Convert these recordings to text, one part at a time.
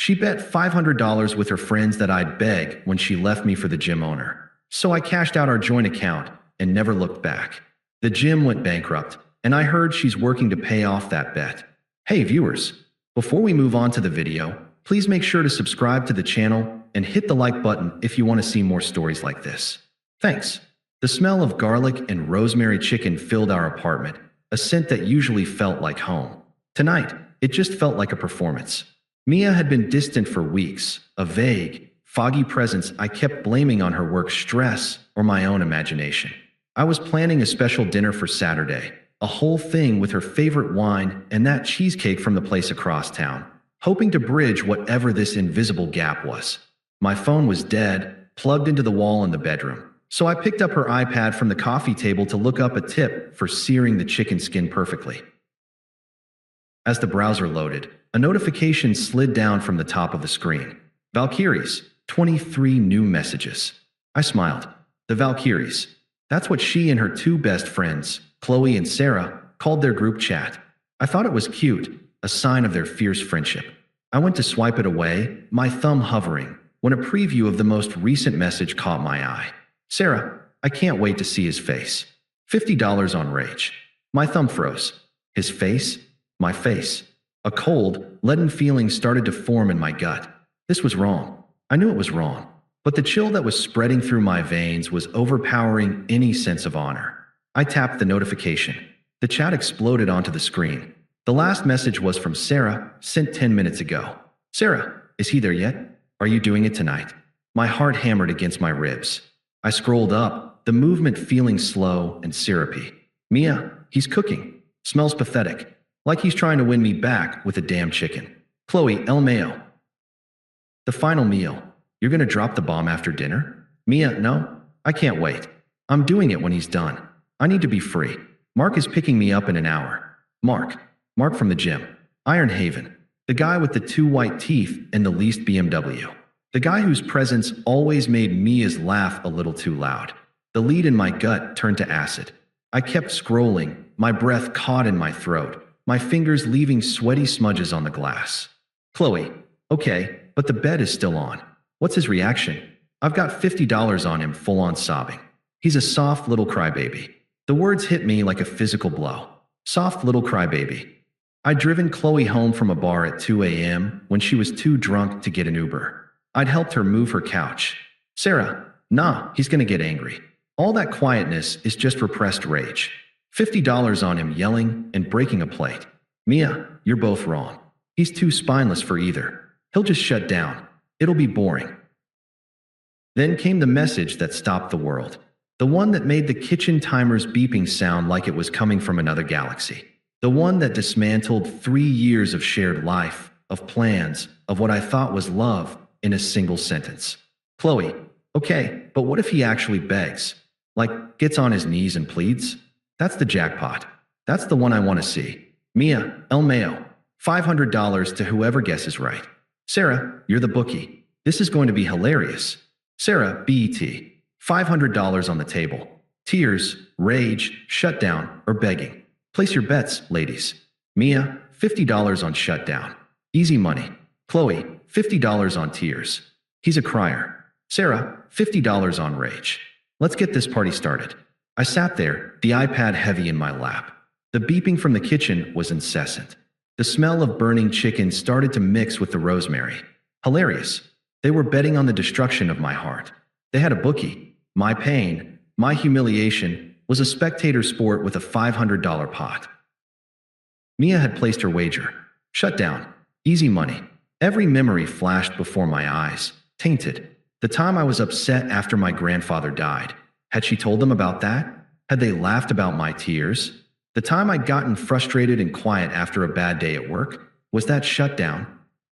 She bet $500 with her friends that I'd beg when she left me for the gym owner. So I cashed out our joint account and never looked back. The gym went bankrupt, and I heard she's working to pay off that bet. Hey viewers, before we move on to the video, please make sure to subscribe to the channel and hit the like button if you want to see more stories like this. Thanks. The smell of garlic and rosemary chicken filled our apartment, a scent that usually felt like home. Tonight, it just felt like a performance. Mia had been distant for weeks, a vague, foggy presence I kept blaming on her work stress or my own imagination. I was planning a special dinner for Saturday, a whole thing with her favorite wine and that cheesecake from the place across town, hoping to bridge whatever this invisible gap was. My phone was dead, plugged into the wall in the bedroom, so I picked up her iPad from the coffee table to look up a tip for searing the chicken skin perfectly. As the browser loaded, a notification slid down from the top of the screen. Valkyries, 23 new messages. I smiled. The Valkyries. That's what she and her two best friends, Qley and Sarah, called their group chat. I thought it was cute, a sign of their fierce friendship. I went to swipe it away, my thumb hovering, when a preview of the most recent message caught my eye. Sarah, I can't wait to see his face. $50 on rage. My thumb froze. His face? My face. A cold, leaden feeling started to form in my gut. This was wrong. I knew it was wrong. But the chill that was spreading through my veins was overpowering any sense of honor. I tapped the notification. The chat exploded onto the screen. The last message was from Sarah, sent 10 minutes ago. Sarah, is he there yet? Are you doing it tonight? My heart hammered against my ribs. I scrolled up, the movement feeling slow and syrupy. Mia, he's cooking. Smells pathetic. Like he's trying to win me back with a damn chicken. Qley, El Mayo. The final meal. You're gonna drop the bomb after dinner? Mia, no. I can't wait. I'm doing it when he's done. I need to be free. Mark is picking me up in an hour. Mark from the gym. Iron Haven. The guy with the 2 white teeth and the leased BMW. The guy whose presence always made Mia's laugh a little too loud. The lead in my gut turned to acid. I kept scrolling, my breath caught in my throat, my fingers leaving sweaty smudges on the glass. Qley, okay, but the bed is still on. What's his reaction? I've got $50 on him, full-on sobbing. He's a soft little crybaby. The words hit me like a physical blow. Soft little crybaby. I'd driven Qley home from a bar at 2 a.m. when she was too drunk to get an Uber. I'd helped her move her couch. Sarah, nah, he's gonna get angry. All that quietness is just repressed rage. $50 on him yelling and breaking a plate. Mia, you're both wrong. He's too spineless for either. He'll just shut down. It'll be boring. Then came the message that stopped the world. The one that made the kitchen timer's beeping sound like it was coming from another galaxy. The one that dismantled 3 years of shared life, of plans, of what I thought was love in a single sentence. Qley, okay, but what if he actually begs? Like, gets on his knees and pleads? That's the jackpot. That's the one I want to see. Mia, El Mayo. $500 to whoever guesses right. Sarah, you're the bookie. This is going to be hilarious. Sarah, BET. $500 on the table. Tears, rage, shutdown, or begging. Place your bets, ladies. Mia, $50 on shutdown. Easy money. Qley, $50 on tears. He's a crier. Sarah, $50 on rage. Let's get this party started. I sat there, the iPad heavy in my lap. The beeping from the kitchen was incessant. The smell of burning chicken started to mix with the rosemary. Hilarious. They were betting on the destruction of my heart. They had a bookie. My pain, my humiliation, was a spectator sport with a $500 pot. Mia had placed her wager. Shut down. Easy money. Every memory flashed before my eyes, tainted. The time I was upset after my grandfather died. Had she told them about that? Had they laughed about my tears? The time I'd gotten frustrated and quiet after a bad day at work? Was that shutdown?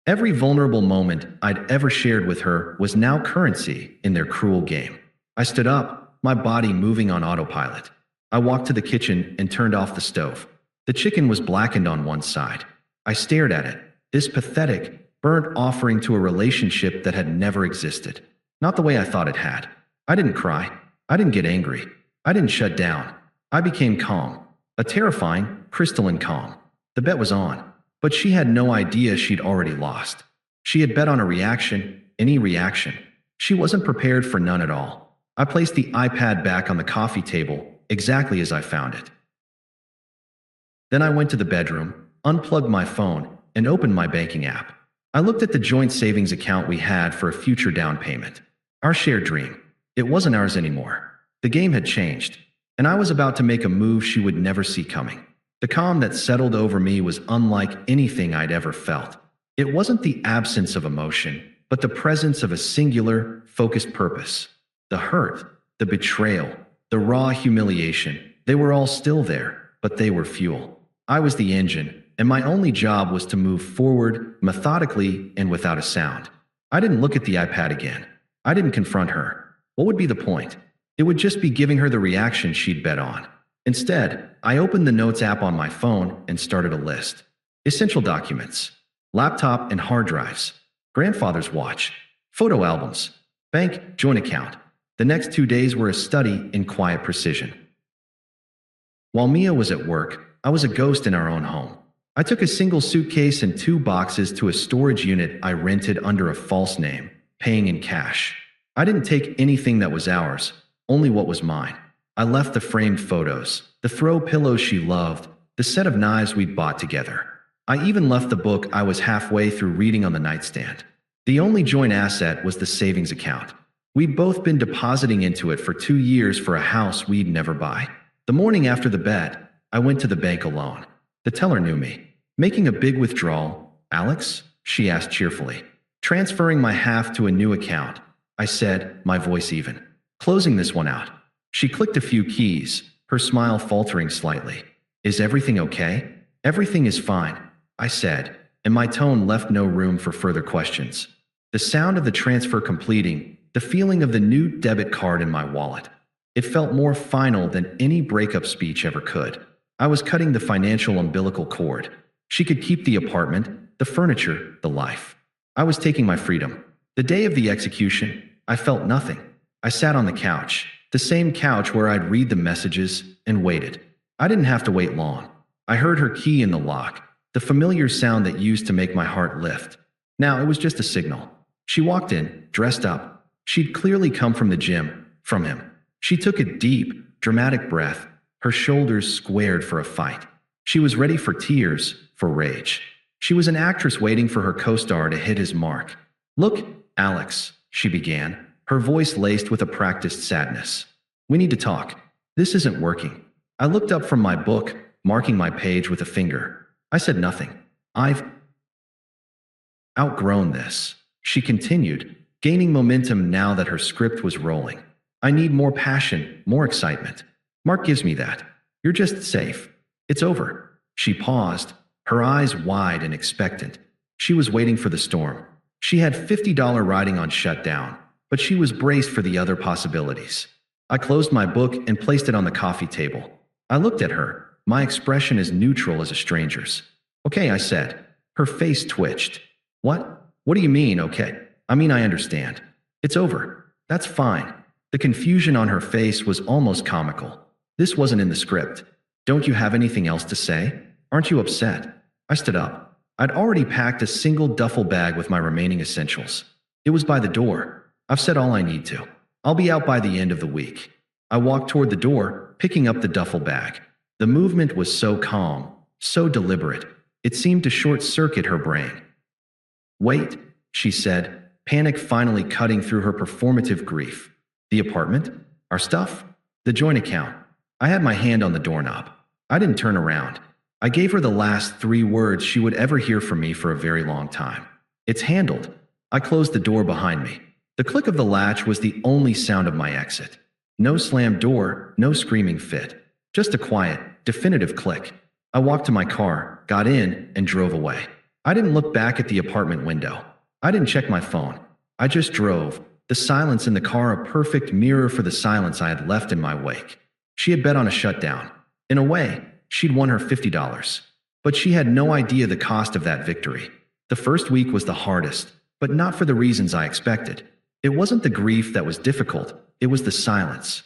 Every vulnerable moment I'd ever shared with her was now currency in their cruel game. I stood up, my body moving on autopilot. I walked to the kitchen and turned off the stove. The chicken was blackened on one side. I stared at it, this pathetic, burnt offering to a relationship that had never existed. Not the way I thought it had. I didn't cry. I didn't get angry. I didn't shut down. I became calm. A terrifying, crystalline calm. The bet was on. But she had no idea she'd already lost. She had bet on a reaction, any reaction. She wasn't prepared for none at all. I placed the iPad back on the coffee table, exactly as I found it. Then I went to the bedroom, unplugged my phone, and opened my banking app. I looked at the joint savings account we had for a future down payment. Our shared dream. It wasn't ours anymore. The game had changed, and I was about to make a move she would never see coming. The calm that settled over me was unlike anything I'd ever felt. It wasn't the absence of emotion, but the presence of a singular, focused purpose. The hurt, the betrayal, the raw humiliation, they were all still there, but they were fuel. I was the engine, and my only job was to move forward, methodically and without a sound. I didn't look at the iPad again. I didn't confront her. What would be the point? It would just be giving her the reaction she'd bet on. Instead, I opened the Notes app on my phone and started a list. Essential documents, laptop and hard drives, grandfather's watch, photo albums, bank, joint account. The next 2 days were a study in quiet precision. While Mia was at work, I was a ghost in our own home. I took a single suitcase and 2 boxes to a storage unit I rented under a false name, paying in cash. I didn't take anything that was ours, only what was mine. I left the framed photos, the throw pillows she loved, the set of knives we'd bought together. I even left the book I was halfway through reading on the nightstand. The only joint asset was the savings account. We'd both been depositing into it for 2 years for a house we'd never buy. The morning after the bet, I went to the bank alone. The teller knew me. Making a big withdrawal, Alex? She asked cheerfully. Transferring my half to a new account, I said, my voice even. Closing this one out. She clicked a few keys, her smile faltering slightly. Is everything okay? Everything is fine, I said, and my tone left no room for further questions. The sound of the transfer completing, the feeling of the new debit card in my wallet. It felt more final than any breakup speech ever could. I was cutting the financial umbilical cord. She could keep the apartment, the furniture, the life. I was taking my freedom. The day of the execution, I felt nothing. I sat on the couch, the same couch where I'd read the messages, and waited. I didn't have to wait long. I heard her key in the lock, the familiar sound that used to make my heart lift. Now it was just a signal. She walked in, dressed up. She'd clearly come from the gym, from him. She took a deep, dramatic breath, her shoulders squared for a fight. She was ready for tears, for rage. She was an actress waiting for her co-star to hit his mark. Look, Alex, she began, her voice laced with a practiced sadness. We need to talk. This isn't working. I looked up from my book, marking my page with a finger. I said nothing. I've outgrown this, she continued, gaining momentum now that her script was rolling. I need more passion, more excitement. Mark gives me that. You're just safe. It's over. She paused, her eyes wide and expectant. She was waiting for the storm. She had $50 riding on shutdown, but she was braced for the other possibilities. I closed my book and placed it on the coffee table. I looked at her, my expression as neutral as a stranger's. Okay, I said. Her face twitched. What? What do you mean, okay? I mean, I understand. It's over. That's fine. The confusion on her face was almost comical. This wasn't in the script. Don't you have anything else to say? Aren't you upset? I stood up. I'd already packed a single duffel bag with my remaining essentials. It was by the door. I've said all I need to. I'll be out by the end of the week. I walked toward the door, picking up the duffel bag. The movement was so calm, so deliberate. It seemed to short-circuit her brain. Wait, she said, panic finally cutting through her performative grief. The apartment? Our stuff? The joint account. I had my hand on the doorknob. I didn't turn around. I gave her the last 3 words she would ever hear from me for a very long time. It's handled. I closed the door behind me. The click of the latch was the only sound of my exit. No slammed door, no screaming fit. Just a quiet, definitive click. I walked to my car, got in, and drove away. I didn't look back at the apartment window. I didn't check my phone. I just drove, the silence in the car a perfect mirror for the silence I had left in my wake. She had bet on a shutdown. In a way, she'd won her $50. But she had no idea the cost of that victory. The first week was the hardest, but not for the reasons I expected. It wasn't the grief that was difficult, it was the silence.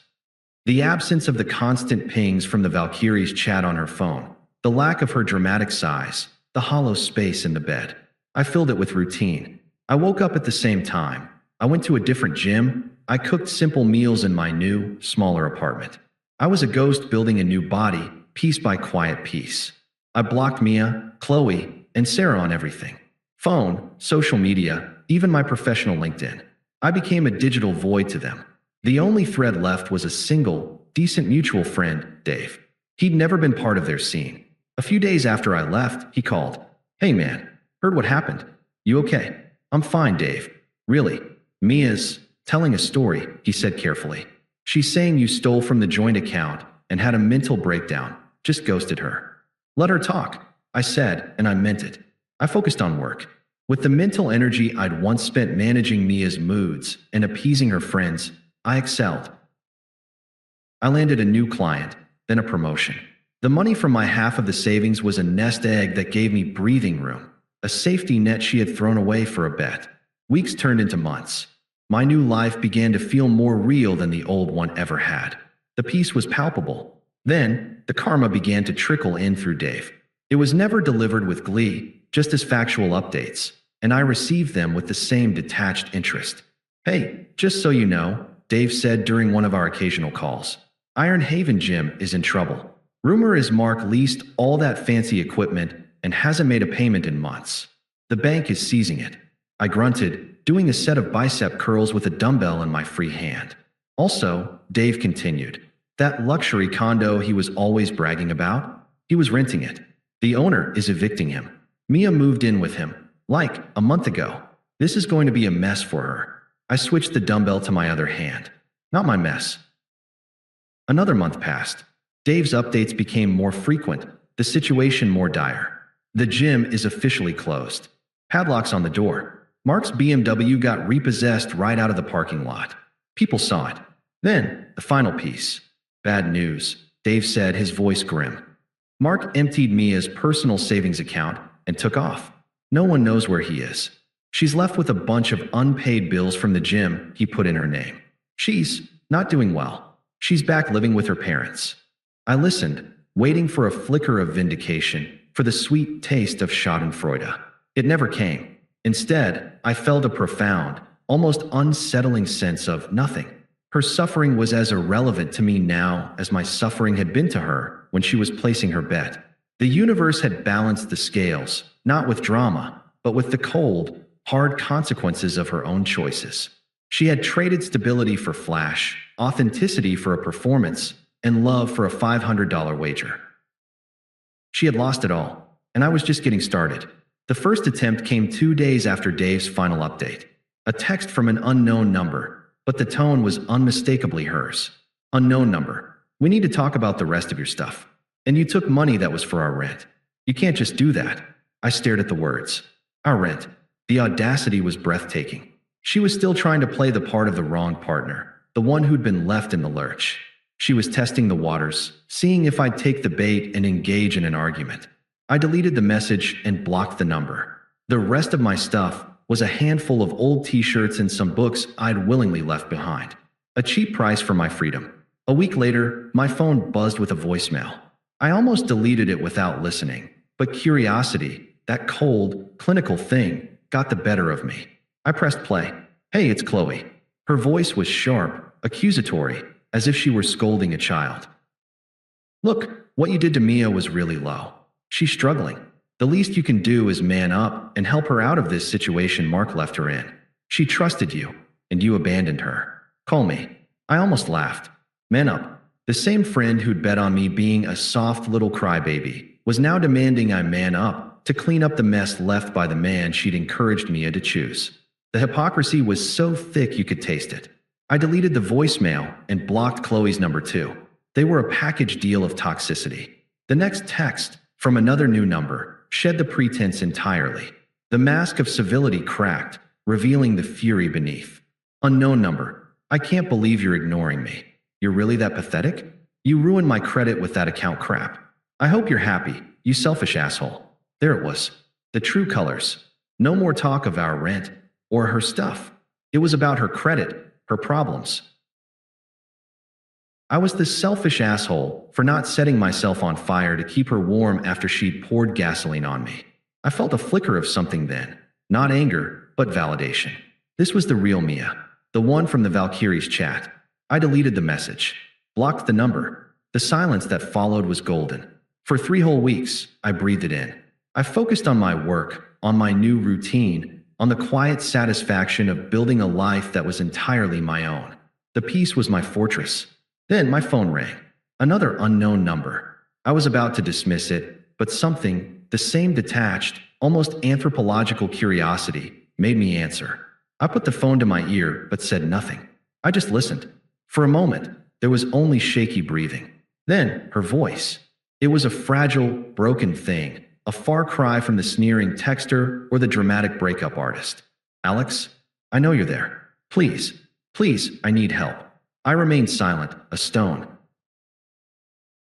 The absence of the constant pings from the Valkyrie's chat on her phone, the lack of her dramatic sighs, the hollow space in the bed. I filled it with routine, I woke up at the same time. I went to a different gym. I cooked simple meals in my new, smaller apartment. I was a ghost building a new body, piece by quiet piece. I blocked Mia, Qley, and Sarah on everything. Phone, social media, even my professional LinkedIn. I became a digital void to them. The only thread left was a single, decent mutual friend, Dave. He'd never been part of their scene. A few days after I left, he called. "Hey man, heard what happened. You okay?" "I'm fine, Dave." "Really? Mia's telling a story," he said carefully. "She's saying you stole from the joint account and had a mental breakdown, just ghosted her." "Let her talk," I said, and I meant it. I focused on work. With the mental energy I'd once spent managing Mia's moods and appeasing her friends, I excelled. I landed a new client, then a promotion. The money from my half of the savings was a nest egg that gave me breathing room, a safety net she had thrown away for a bet. Weeks turned into months. My new life began to feel more real than the old one ever had. The peace was palpable. Then, the karma began to trickle in through Dave. It was never delivered with glee, just as factual updates, and I received them with the same detached interest. "Hey, just so you know," Dave said during one of our occasional calls, "Iron Haven Gym is in trouble. Rumor is Mark leased all that fancy equipment and hasn't made a payment in months. The bank is seizing it." I grunted, doing a set of bicep curls with a dumbbell in my free hand. "Also," Dave continued, "that luxury condo he was always bragging about? He was renting it. The owner is evicting him. Mia moved in with him, like, a month ago. This is going to be a mess for her." I switched the dumbbell to my other hand. "Not my mess." Another month passed. Dave's updates became more frequent, the situation more dire. "The gym is officially closed. Padlocks on the door. Mark's BMW got repossessed right out of the parking lot. People saw it." Then, the final piece. "Bad news," Dave said, his voice grim. "Mark emptied Mia's personal savings account and took off. No one knows where he is. She's left with a bunch of unpaid bills from the gym he put in her name. She's not doing well. She's back living with her parents." I listened, waiting for a flicker of vindication, for the sweet taste of schadenfreude. It never came. Instead, I felt a profound, almost unsettling sense of nothing. Her suffering was as irrelevant to me now as my suffering had been to her when she was placing her bet. The universe had balanced the scales, not with drama, but with the cold, hard consequences of her own choices. She had traded stability for flash, authenticity for a performance, and love for a $500 wager. She had lost it all, and I was just getting started. The first attempt came 2 days after Dave's final update. A text from an unknown number, but the tone was unmistakably hers. "Unknown number. We need to talk about the rest of your stuff. And you took money that was for our rent. You can't just do that." I stared at the words. Our rent. The audacity was breathtaking. She was still trying to play the part of the wrong partner, the one who'd been left in the lurch. She was testing the waters, seeing if I'd take the bait and engage in an argument. I deleted the message and blocked the number. The rest of my stuff was a handful of old t-shirts and some books I'd willingly left behind. A cheap price for my freedom. A week later, my phone buzzed with a voicemail. I almost deleted it without listening, but curiosity, that cold, clinical thing, got the better of me. I pressed play. "Hey, it's Qley." Her voice was sharp, accusatory, as if she were scolding a child. "Look, what you did to Mia was really low. She's struggling. The least you can do is man up and help her out of this situation Mark left her in. She trusted you, and you abandoned her. Call me." I almost laughed. Man up. The same friend who'd bet on me being a soft little crybaby was now demanding I man up to clean up the mess left by the man she'd encouraged Mia to choose. The hypocrisy was so thick you could taste it. I deleted the voicemail and blocked Qley's number too. They were a package deal of toxicity. The next text, from another new number, shed the pretense entirely. The mask of civility cracked, revealing the fury beneath. "Unknown number. I can't believe you're ignoring me. You're really that pathetic? You ruined my credit with that account crap. I hope you're happy, you selfish asshole." There it was. The true colors. No more talk of our rent or her stuff. It was about her credit, her problems. I was the selfish asshole for not setting myself on fire to keep her warm after she'd poured gasoline on me. I felt a flicker of something then. Not anger, but validation. This was the real Mia, the one from the Valkyrie's chat. I deleted the message, blocked the number. The silence that followed was golden. For 3 whole weeks, I breathed it in. I focused on my work, on my new routine, on the quiet satisfaction of building a life that was entirely my own. The peace was my fortress. Then my phone rang. Another unknown number. I was about to dismiss it, but something, the same detached, almost anthropological curiosity, made me answer. I put the phone to my ear but said nothing. I just listened. For a moment, there was only shaky breathing. Then, her voice. It was a fragile, broken thing, a far cry from the sneering texter or the dramatic breakup artist. Alex, I know you're there. Please, please, I need help. I remained silent, a stone.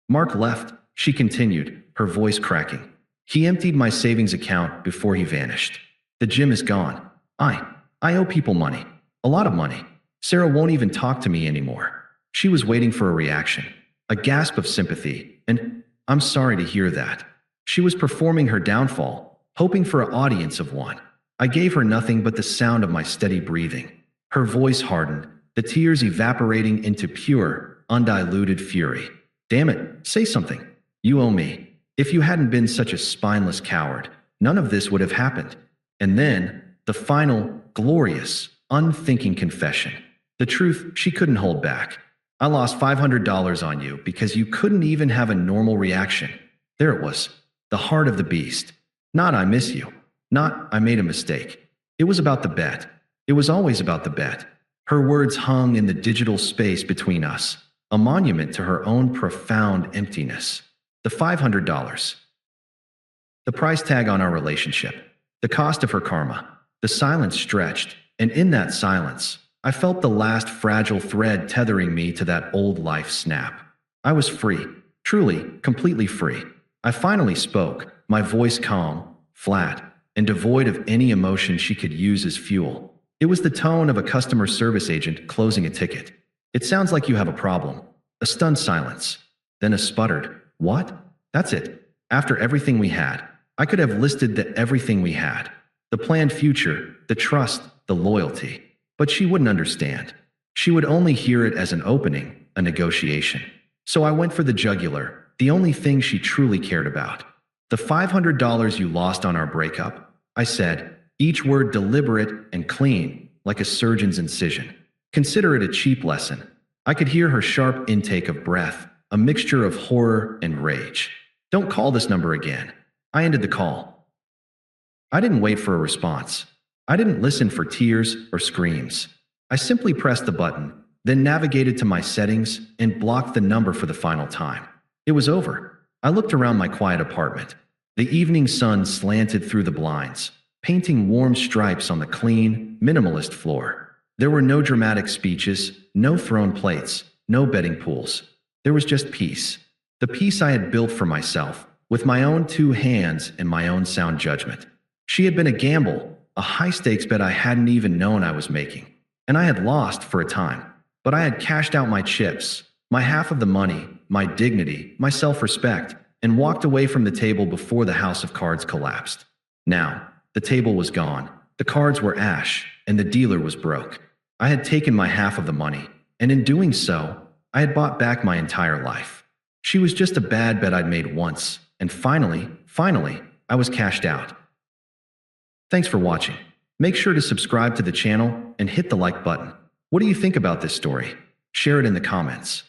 Mark left, she continued, her voice cracking. He emptied my savings account before he vanished. The gym is gone. I owe people money. A lot of money. Sarah won't even talk to me anymore. She was waiting for a reaction, a gasp of sympathy, and I'm sorry to hear that. She was performing her downfall, hoping for an audience of one. I gave her nothing but the sound of my steady breathing. Her voice hardened, the tears evaporating into pure, undiluted fury. Damn it, say something. You owe me. If you hadn't been such a spineless coward, none of this would have happened. And then, the final, glorious, unthinking confession. The truth she couldn't hold back. I lost $500 on you because you couldn't even have a normal reaction. There it was, the heart of the beast. Not I miss you. Not I made a mistake. It was about the bet. It was always about the bet. Her words hung in the digital space between us, a monument to her own profound emptiness. The $500. The price tag on our relationship. The cost of her karma. The silence stretched, and in that silence, I felt the last fragile thread tethering me to that old life snap. I was free, truly, completely free. I finally spoke, my voice calm, flat, and devoid of any emotion she could use as fuel. It was the tone of a customer service agent closing a ticket. It sounds like you have a problem. A stunned silence. Then a sputtered, what? That's it. After everything we had, I could have listed the everything we had. The planned future, the trust, the loyalty. But she wouldn't understand. She would only hear it as an opening, a negotiation. So I went for the jugular, the only thing she truly cared about. The $500 you lost on our breakup, I said, each word deliberate and clean, like a surgeon's incision. Consider it a cheap lesson. I could hear her sharp intake of breath, a mixture of horror and rage. Don't call this number again. I ended the call. I didn't wait for a response. I didn't listen for tears or screams. I simply pressed the button, then navigated to my settings and blocked the number for the final time. It was over. I looked around my quiet apartment. The evening sun slanted through the blinds, painting warm stripes on the clean, minimalist floor. There were no dramatic speeches, no thrown plates, no betting pools. There was just peace. The peace I had built for myself, with my own 2 hands and my own sound judgment. She had been a gamble, a high-stakes bet I hadn't even known I was making. And I had lost for a time. But I had cashed out my chips, my half of the money, my dignity, my self-respect, and walked away from the table before the house of cards collapsed. Now, the table was gone, the cards were ash, and the dealer was broke. I had taken my half of the money, and in doing so, I had bought back my entire life. She was just a bad bet I'd made once, and finally, I was cashed out. Thanks for watching. Make sure to subscribe to the channel and hit the like button. What do you think about this story? Share it in the comments.